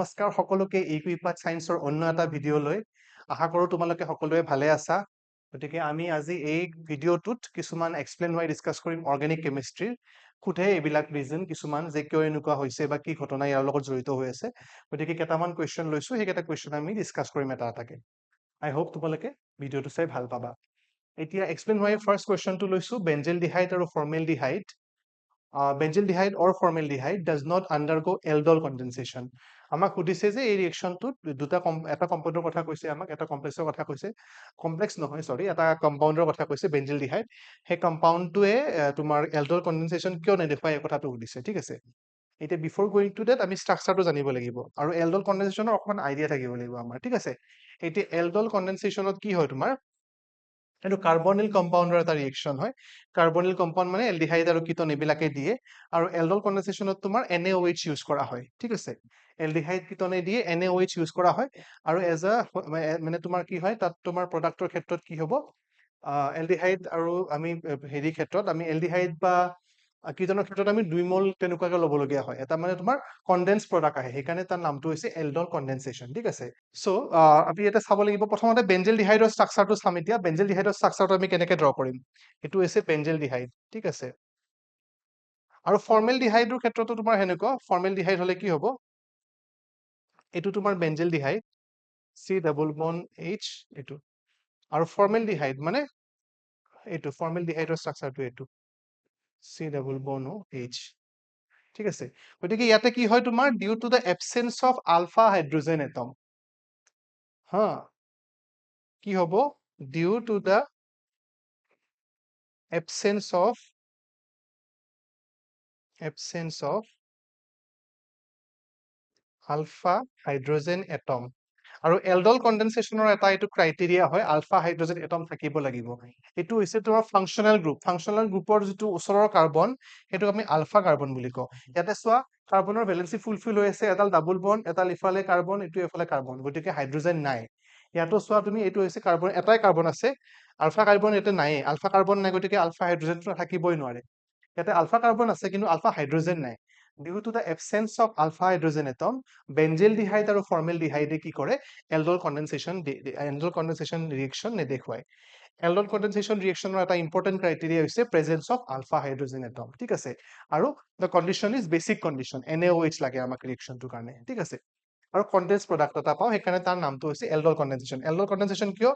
নমস্কাৰ সকলোকে ইকুইপাথ সায়েন্সৰ অন্য এটা ভিডিঅ'লৈ আশা কৰোঁ তোমালোকে সকলোৱে ভালে আছা গতিকে আমি আজি এই ভিডিঅ'টোত কিছুমান এক্সপ্লেইন হোৱাই ডিসকাস কৰিম অৰ্গেনিক কেমিষ্ট্ৰিৰ খুঁটে এইবিলাক ৰিজন কিছুমান যে কিয় এনেকুৱা হৈছে বা কি ঘটনা ইয়াৰ লগত জড়িত হৈ আছে গতিকে কেইটামান কোৱেশ্চন লৈছো সেইকেইটা কোৱেশ্চন আমি ডিসকাস কৰিম এটা এটাকে আই হোপ তোমালোকে ভিডিঅ'টো চাই ভাল পাবা এতিয়া এক্সপ্লেইন হোৱাই ফাৰ্ষ্ট কোৱেশ্চনটো লৈছো বেঞ্জেলডিহাইড আৰু formaldehyde বেঞ্জেলডিহাইড or formaldehyde does not undergo aldol condensation আমাক সুধিছে যে এই ৰিয়েকচনটোত দুটা এটা কম্পাউণ্ডৰ কথা কৈছে আমাক এটা কমপ্লেক্সৰ কথা কৈছে কমপ্লেক্স নহয় সৰি এটা কম্পাউণ্ডৰ কথা কৈছে বেঞ্জেলডিহাইড সেই কম্পাউণ্ডটোৱে তোমাৰ এল্ডল কনডেনসেচন কিয় নেদেখুৱায় এই কথাটো সুধিছে ঠিক আছে এতিয়া বিফৰ গোইং টু দ্যাট আমি ষ্ট্ৰাকচাৰটো জানিব লাগিব আৰু এল্ডল কনডেনসেচনৰ অকমান আইডিয়া থাকিব লাগিব আমাৰ ঠিক আছে এতিয়া এল্ডল কনডেনসেচনত কি হয় তোমাৰ এইটো কাৰ্বনিল কম্পাউণ্ডৰ এটা ৰিয়েকচন হয় কাৰ্বনিল কম্পাউণ্ড মানে এলডিহাইড আৰু কিটন এইবিলাকে দিয়ে আৰু এল্ডল কনডেনসেচনত তোমাৰ NaOH ইউজ কৰা হয় ঠিক আছে এলডিহাইড কিটনে দিয়ে NaOH ইউজ কৰা হয় আৰু এজ মানে তোমাৰ কি হয় তাত তোমাৰ প্ৰডাক্টৰ ক্ষেত্ৰত কি হ'ব এলডিহাইড আৰু আমি হেৰি ক্ষেত্ৰত আমি এলডিহাইড বা কিটনৰ ক্ষেত্ৰত আমি 2 মল তেনেকুৱাকে ল'বলগীয়া হয় এটা মানে তোমাৰ কনডেন্স প্ৰডাক্ট আহে সেইকাৰণে তাৰ নামটো হৈছে এল্ডল কনডেনসেচন ঠিক আছে সো আমি এটা চাব লাগিব প্ৰথমতে বেঞ্জেলডিহাইডৰ ষ্ট্ৰাকচাৰটো চাম এতিয়া বেঞ্জেলডিহাইডৰ ষ্ট্ৰাকচাৰটো আমি কেনেকৈ ড্ৰ কৰিম এইটো হৈছে বেঞ্জেলডিহাইড ঠিক আছে আৰু ফৰ্মেলডিহাইডৰ ক্ষেত্ৰতো তোমাৰ হেনেকুৱা ফৰ্মেলডিহাইড হলে কি হ'ব এইটো তোমাৰ বেঞ্জেলডিহাইড C ডাবল বন্ড H এইটো আৰু ফৰ্মেলডিহাইড মানে এইটো ফৰ্মেলডিহাইডৰ ষ্ট্ৰাকচাৰটো এইটো C ডাবল বন্ড H ঠিক আছে গতিকে ইয়াতে কি হয় তোমাৰ due to the absence of alpha hydrogen atom হা কি হ'ব due to the absence of alpha hydrogen atom আৰু এল্ডল কনডেনসেচনৰ এটা এইটো ক্ৰাইটেৰিয়া হয় আলফা হাইড্ৰোজেন এটম থাকিব লাগিব এইটো হৈছে তোমাৰ ফাংচনেল গ্ৰুপৰ যিটো ওচৰৰ কাৰ্বন সেইটো আমি আলফা কাৰ্বন বুলি কওঁ ইয়াতে চোৱা কাৰ্বনৰ ভেলেন্সি ফুলফিল হৈ আছে এডাল ডাবল বন্ড এডাল ইফালে কাৰ্বন এইটো এফালে কাৰ্বন গতিকে হাইড্ৰোজেন নাই ইয়াতো চোৱা তুমি এইটো হৈছে কাৰ্বন এটাই কাৰ্বন আছে আলফা কাৰ্বন ইয়াতে নাই আলফা কাৰ্বন নাই গতিকে আলফা হাইড্ৰোজেনটো থাকিবই নোৱাৰে ইয়াতে আলফা কাৰ্বন আছে কিন্তু আলফা হাইড্ৰোজেন নাই due to the absence of alpha hydrogen atom benzaldehyde আৰু ফৰ্মেলডিহাইডে কি কৰে এল্ডল কনডেনসেচন ৰিয়েকচন নেদেখুৱায় এল্ডল কনডেনসেচন ৰিয়েকচনৰ এটা ইম্পৰ্টেন্ট ক্ৰাইটেৰিয়া হৈছে presence of alpha hydrogen atom ঠিক আছে আৰু the condition is basic condition NaOH লাগে আমাক ৰিয়েকচনটোৰ কাৰণে ঠিক আছে আৰু কনডেন্স প্ৰডাক্ট এটা পাওঁ সেইকাৰণে তাৰ নামটো হৈছে এল্ডল কনডেনসেচন কিয়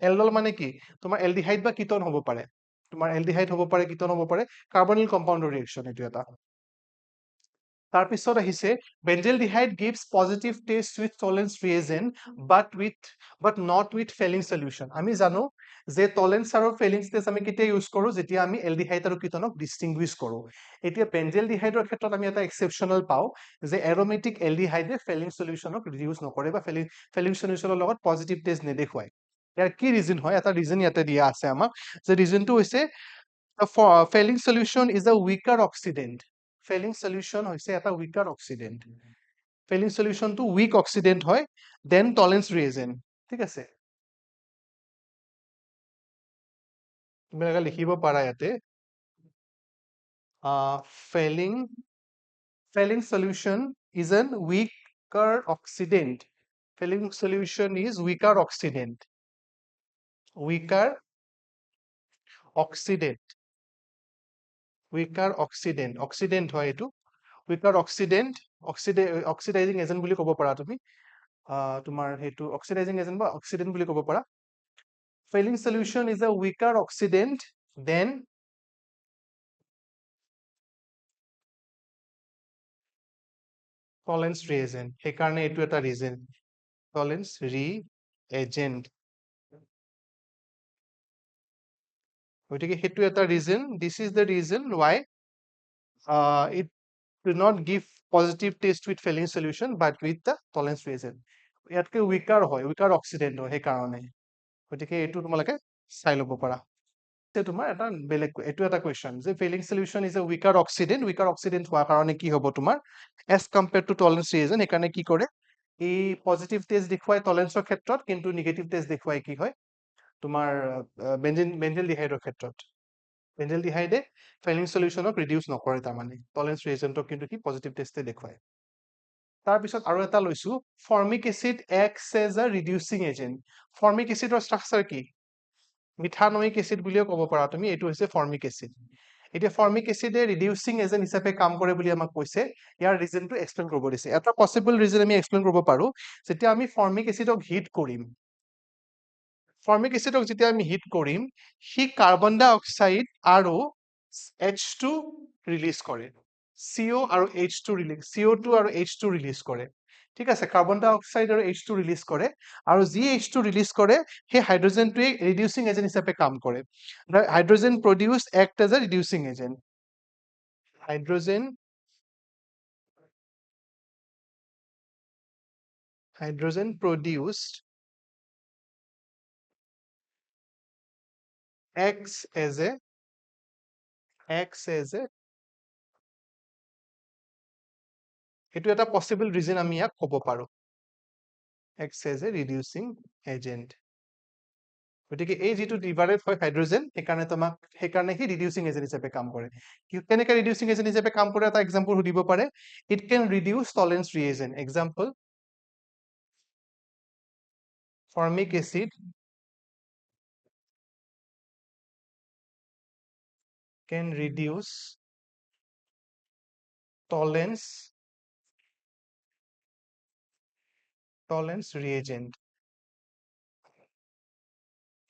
এল্ডল মানে কি তোমাৰ এলডিহাইড বা কিটন হ'ব পাৰে তোমাৰ এলডিহাইড হ'ব পাৰে কিটন হ'ব পাৰে কাৰ্বনিল কম্পাউণ্ডৰ ৰিয়েকচন এইটো এটা তাৰপিছত আহিছে বেঞ্জেলডিহাইড gives positive taste with Tollens reagent but not with Fehling solution আমি জানো যে Tollens আৰু Fehling টেষ্ট আমি কেতিয়া ইউজ কৰো যেতিয়া আমি এলডিহাইড আৰু কিটনক ডিস্টিংগুইশ কৰো এতিয়া বেঞ্জেলডিহাইডৰ ক্ষেত্ৰত আমি এটা এক্সেপচনেল পাওঁ যে এৰোমেটিক এলডিহাইডে Fehling solutionক ৰিডিউস নকৰে বা Fehling solutionৰ লগত পজিটিভ টেষ্ট নেদেখুৱায় ইয়াৰ কি ৰিজন হয় এটা ৰিজন ইয়াতে দিয়া আছে আমাক যে ৰিজনটো হৈছে Fehling solution is a weaker oxidant Fehling solution হৈছে এটা weaker oxidant Fehling solution to weak oxidant হয় then Tollens reagent ঠিক আছে তুমি এটা লিখিব পাৰা ইয়াতে Fehling solution is a weaker oxidant Fehling solution is weaker oxidant oxidant হয় এইটো weaker oxidizing agent বুলি ক'ব পাৰা তুমি তোমাৰ হেতু oxidizing agent বা oxidant বুলি ক'ব পাৰা Fehling solution is a weaker oxidant than Tollens reagent সেইকাৰণে এইটো এটা ৰিজন Tollens reagent গতিকে সেইটো এটা region this is the reason why it do not give positive taste with Fehling solution but with the Tollens reagent ইয়াতকে weaker oxidant হয় সেইকাৰণে গতিকে এইটো তোমালোকে চাই ল'ব পাৰা তোমাৰ এটা বেলেগ এইটো এটা কোৱেশ্চন যে Fehling solution is a weaker oxidant হোৱাৰ কাৰণে কি হ'ব তোমাৰ as compared to Tollens reagent সেইকাৰণে কি কৰে এই পজিটিভ টেষ্ট দেখুৱাই Tollensৰ ক্ষেত্ৰত কিন্তু নিগেটিভ টেষ্ট দেখুৱাই কি হয় তোমাৰ বেঞ্জেলডিহাইডৰ ক্ষেত্ৰত বেঞ্জেলডিহাইডে Fehling solutionক ৰিডিউস নকৰে তাৰমানে Tollens reagentক কিন্তু কি পজিটিভ টেষ্টে দেখুৱায় তাৰ পিছত আৰু এটা লৈছো formic acid acts as a reducing agent formic এচিডৰ ষ্ট্ৰাকচাৰ কি মিথানয়িক এচিড বুলিও ক'ব পাৰা তুমি এইটো হৈছে ফৰ্মিক এচিড এতিয়া ফৰ্মিক এচিডে ৰিডিউসিং এজেন্ট হিচাপে কাম কৰে বুলি আমাক কৈছে ইয়াৰ ৰিজনটো এক্সপ্লেইন কৰিব দিছে এটা পসিবল ৰিজন আমি এক্সপ্লেইন কৰিব পাৰো যেতিয়া আমি ফৰ্মিক এচিডক হিট কৰিম ফৰ্মিক এচিডক যেতিয়া আমি হিট কৰিম সি কাৰ্বন ডাই অক্সাইড আৰু H2 ৰিলিজ কৰে CO আৰু H2 ৰিলিজ CO2 আৰু H2 ৰিলিজ কৰে ঠিক আছে কাৰ্বন ডাই অক্সাইড আৰু H2 ৰিলিজ কৰে আৰু যি H2 ৰিলিজ কৰে সেই হাইড্ৰোজেনটোৱে ৰিডিউসিং এজেন্ট হিচাপে কাম কৰে hydrogen produce act as a reducing agent hydrogen produced acts as a এইটো এটা পসিবল ৰিজন আমি ইয়াক ক'ব পাৰো acts as a reducing agent গতিকে এই যেটো ডিভাইডেড হয় হাইড্ৰোজেন সেইকাৰণে হি ৰিডিউসিং এজেন্ট হিচাপে কাম কৰে কেনেকৈ ৰিডিউসিং এজেন্ট হিচাপে কাম কৰে এটা এক্সাম্পল দিব পাৰে it can reduce Tollens reagent example formic acid can reduce tolerance reagent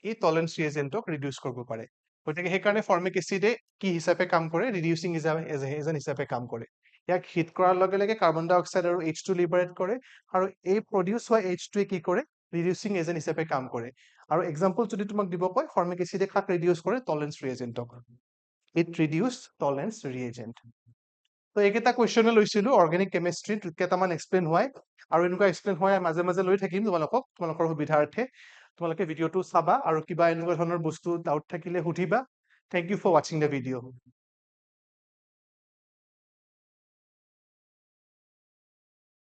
এই টলেন্স ৰিএজেন্টক ৰিডিউস কৰিব পাৰে গতিকে সেইকাৰণে ফৰ্মিক এচিডে কি হিচাপে কাম কৰে ৰিডিউসিং এজেন্ট হিচাপে কাম কৰে ইয়াক হিট কৰাৰ লগে লগে কাৰ্বন ডাই অক্সাইড আৰু H2 লিবাৰেট কৰে আৰু এই প্ৰডিউস হোৱা H2 এ কি কৰে ৰিডিউসিং এজেন্ট হিচাপে কাম কৰে আৰু এক্সাম্পল যদি তোমাক দিব কয় ফৰ্মিক এচিডে কাক ৰিডিউস কৰে টলেন্স ৰিএজেন্টক ইট ৰিডিউস টলেন্স ৰিএজেন্ট তো এইকেইটা কুৱেশ্যনে লৈছিলো অৰ্গেনিক কেমিষ্ট্ৰিত কেইটামান এক্সপ্লেইন হোৱাই আৰু এনেকুৱা এক্সপ্লেইন হোৱাই মাজে মাজে লৈ থাকিম তোমালোকৰ সুবিধাৰ্থে তোমালোকে ভিডিঅ'টো চাবা আৰু কিবা এনেকুৱা ধৰণৰ বস্তু ডাউট থাকিলে সুধিবা থ্যাংক ইউ ফৰ ৱাচিং দ্য ভিডিঅ'